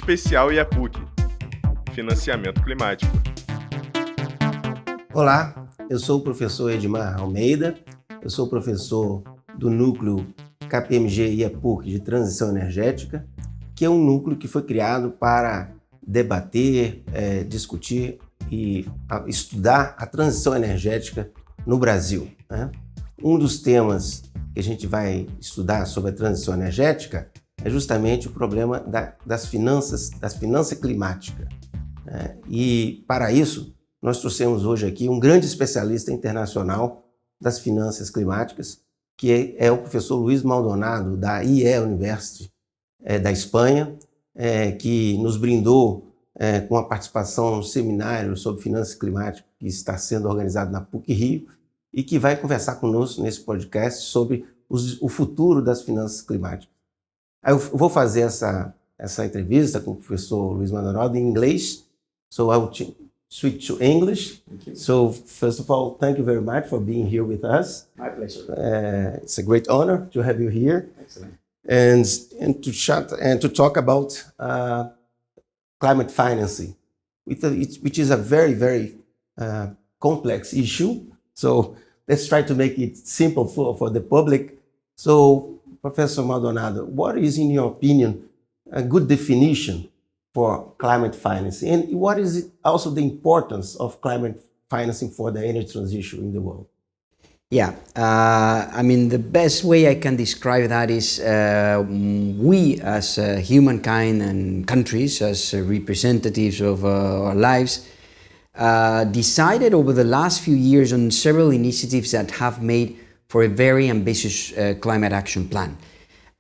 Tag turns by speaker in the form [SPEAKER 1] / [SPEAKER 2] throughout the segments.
[SPEAKER 1] especial IAPUC, Financiamento Climático.
[SPEAKER 2] Olá, eu sou o professor Edmar Almeida, eu sou professor do núcleo KPMG IAPUC de Transição Energética, que é um núcleo que foi criado para debater, discutir e estudar a transição energética no Brasil, né? Um dos temas que a gente vai estudar sobre a transição energética é justamente o problema das finanças climáticas, né? E para isso, nós trouxemos hoje aqui um grande especialista internacional das finanças climáticas, que é o professor Luiz Maldonado, da IE University, da Espanha, que nos brindou com a participação no seminário sobre finanças climáticas que está sendo organizado na PUC-Rio e que vai conversar conosco nesse podcast sobre o futuro das finanças climáticas. Eu vou fazer essa entrevista com o professor Luiz Maldonado em inglês, so I will switch to English. So first of all, thank you very much for being here with us.
[SPEAKER 3] My pleasure.
[SPEAKER 2] It's a great honor to have you here.
[SPEAKER 3] Excellent.
[SPEAKER 2] And to talk about climate financing, which is a very, very complex issue. So let's try to make it simple for the public. So, Professor Maldonado, what is, in your opinion, a good definition for climate financing? And what is also the importance of climate financing for the energy transition in the world?
[SPEAKER 3] Yeah, the best way I can describe that is we as humankind and countries, as representatives of our lives, decided over the last few years on several initiatives that have made for a very ambitious climate action plan.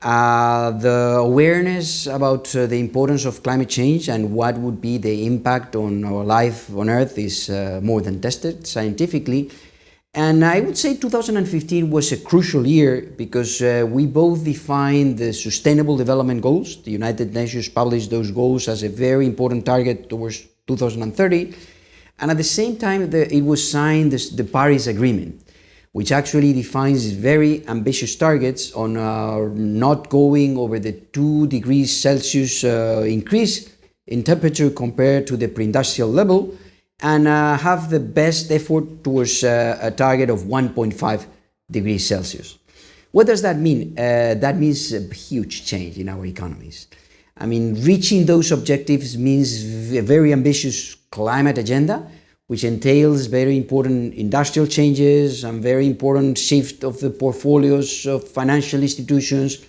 [SPEAKER 3] The awareness about the importance of climate change and what would be the impact on our life on Earth is more than tested scientifically. And I would say 2015 was a crucial year because we both defined the Sustainable Development Goals. The United Nations published those goals as a very important target towards 2030. And at the same time, it was signed the Paris Agreement, which actually defines very ambitious targets on not going over the 2 degrees Celsius increase in temperature compared to the pre-industrial level, and have the best effort towards a target of 1.5 degrees Celsius. What does that mean? That means a huge change in our economies. Reaching those objectives means a very ambitious climate agenda, which entails very important industrial changes and very important shift of the portfolios of financial institutions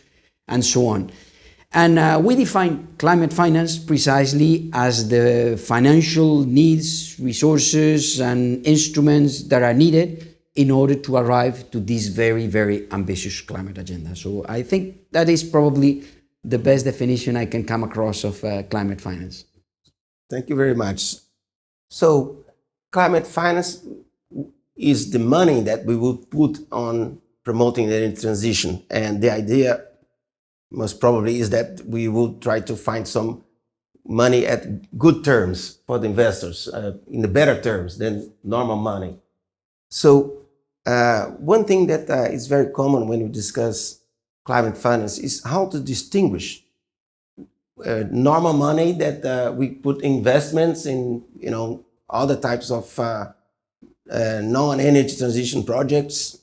[SPEAKER 3] and so on. And we define climate finance precisely as the financial needs, resources, and instruments that are needed in order to arrive to this very, very ambitious climate agenda. So I think that is probably the best definition I can come across of climate finance.
[SPEAKER 2] Thank you very much. So climate finance is the money that we will put on promoting the energy transition. And the idea most probably is that we will try to find some money at good terms for the investors, in the better terms than normal money. So one thing that is very common when we discuss climate finance is how to distinguish normal money that we put investments in, other types of non-energy transition projects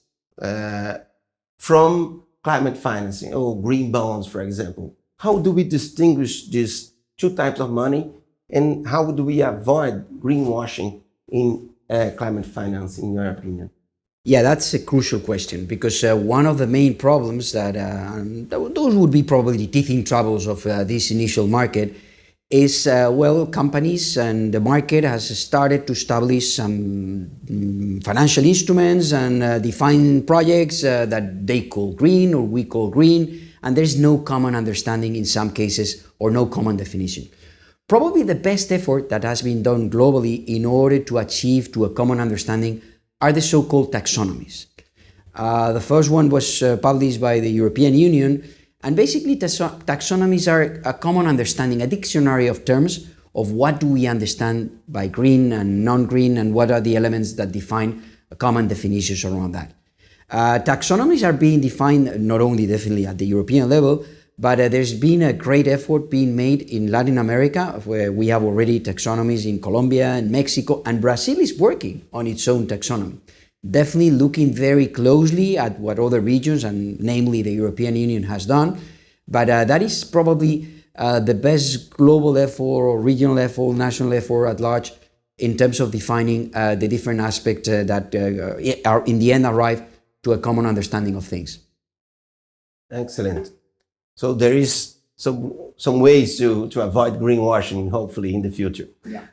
[SPEAKER 2] from climate financing or green bonds, for example. How do we distinguish these two types of money, and how do we avoid greenwashing in climate finance, in your opinion?
[SPEAKER 3] Yeah, that's a crucial question because one of the main problems that those would be probably the teething troubles of this initial market is, companies and the market has started to establish some financial instruments and define projects that they call green or we call green, and there's no common understanding in some cases or no common definition. Probably the best effort that has been done globally in order to achieve to a common understanding are the so-called taxonomies. The first one was published by the European Union. And basically, taxonomies are a common understanding, a dictionary of terms of what do we understand by green and non-green and what are the elements that define common definitions around that. Taxonomies are being defined not only definitely at the European level, But there's been a great effort being made in Latin America, where we have already taxonomies in Colombia and Mexico, and Brazil is working on its own taxonomy. Definitely looking very closely at what other regions, and namely the European Union, has done. But that is probably the best global effort or regional effort, national effort at large, in terms of defining the different aspects that are in the end arrive to a common understanding of things.
[SPEAKER 2] Excellent. So there is some ways to avoid greenwashing, hopefully, in the future.
[SPEAKER 3] Yeah.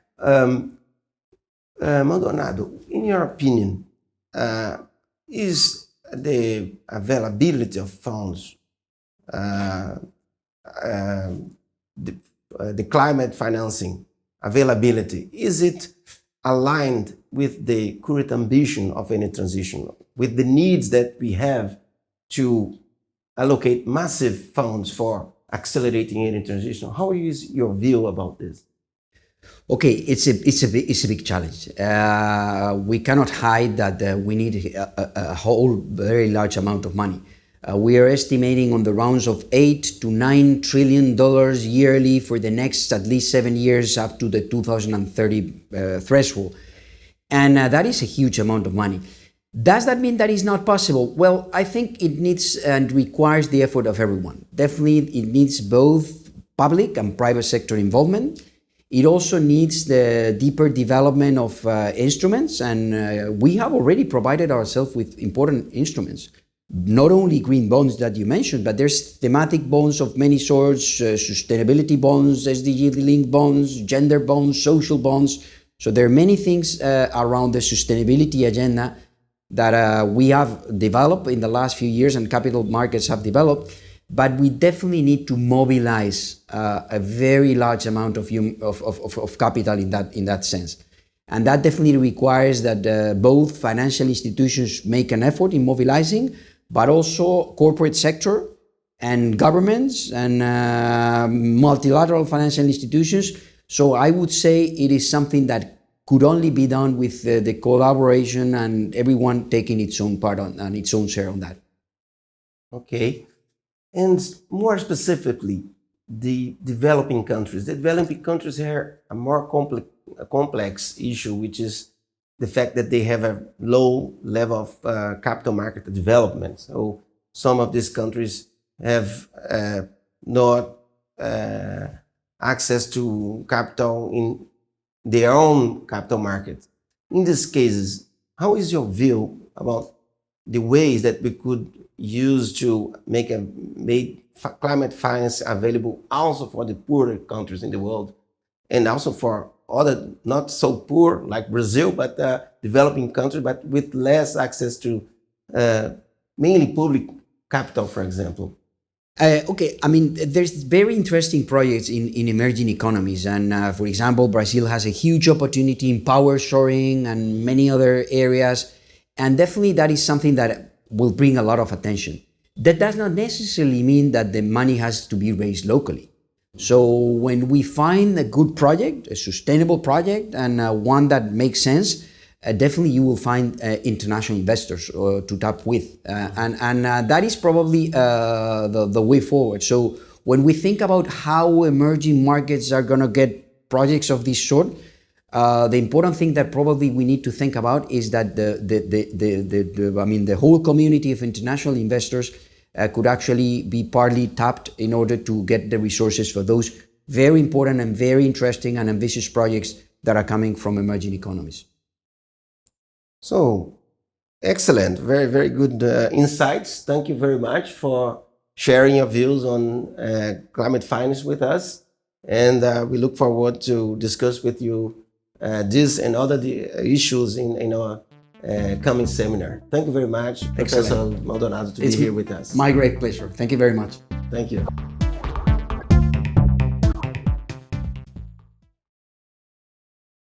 [SPEAKER 2] Maldonado, in your opinion, is the availability of funds, the climate financing availability, is it aligned with the current ambition of any transition, with the needs that we have to allocate massive funds for accelerating any transition? How is your view about this?
[SPEAKER 3] Okay, it's a big challenge. We cannot hide that we need a whole very large amount of money. We are estimating on the rounds of $8 to $9 trillion yearly for the next at least 7 years up to the 2030 threshold. And that is a huge amount of money. Does that mean that is not possible? Well, I think it needs and requires the effort of everyone. Definitely, it needs both public and private sector involvement. It also needs the deeper development of instruments, and we have already provided ourselves with important instruments. Not only green bonds that you mentioned, but there's thematic bonds of many sorts, sustainability bonds, SDG-linked bonds, gender bonds, social bonds. So there are many things around the sustainability agenda that we have developed in the last few years and capital markets have developed, but we definitely need to mobilize a very large amount of capital in that sense. And that definitely requires that both financial institutions make an effort in mobilizing, but also corporate sector and governments and multilateral financial institutions. So I would say it is something that could only be done with the collaboration and everyone taking its own part and its own share on that.
[SPEAKER 2] Okay. And more specifically, the developing countries. The developing countries have a more complex issue, which is the fact that they have a low level of capital market development. So some of these countries have not access to capital in their own capital market. In these cases, how is your view about the ways that we could use to make climate finance available also for the poorer countries in the world, and also for other not so poor like Brazil, but developing countries, but with less access to mainly public capital, for example?
[SPEAKER 3] Okay, I mean, there's very interesting projects in emerging economies. And for example, Brazil has a huge opportunity in power shoring and many other areas. And definitely that is something that will bring a lot of attention. That does not necessarily mean that the money has to be raised locally. So when we find a good project, a sustainable project, and one that makes sense, definitely you will find international investors to tap with. And that is probably the way forward. So when we think about how emerging markets are going to get projects of this sort, the important thing that probably we need to think about is that the whole community of international investors could actually be partly tapped in order to get the resources for those very important and very interesting and ambitious projects that are coming from emerging economies.
[SPEAKER 2] So, excellent. Very, very good insights. Thank you very much for sharing your views on climate finance with us. And we look forward to discuss with you this and other issues in our coming seminar. Thank you very much, Professor Maldonado, to be here with us.
[SPEAKER 3] My great pleasure. Thank you very much.
[SPEAKER 2] Thank you.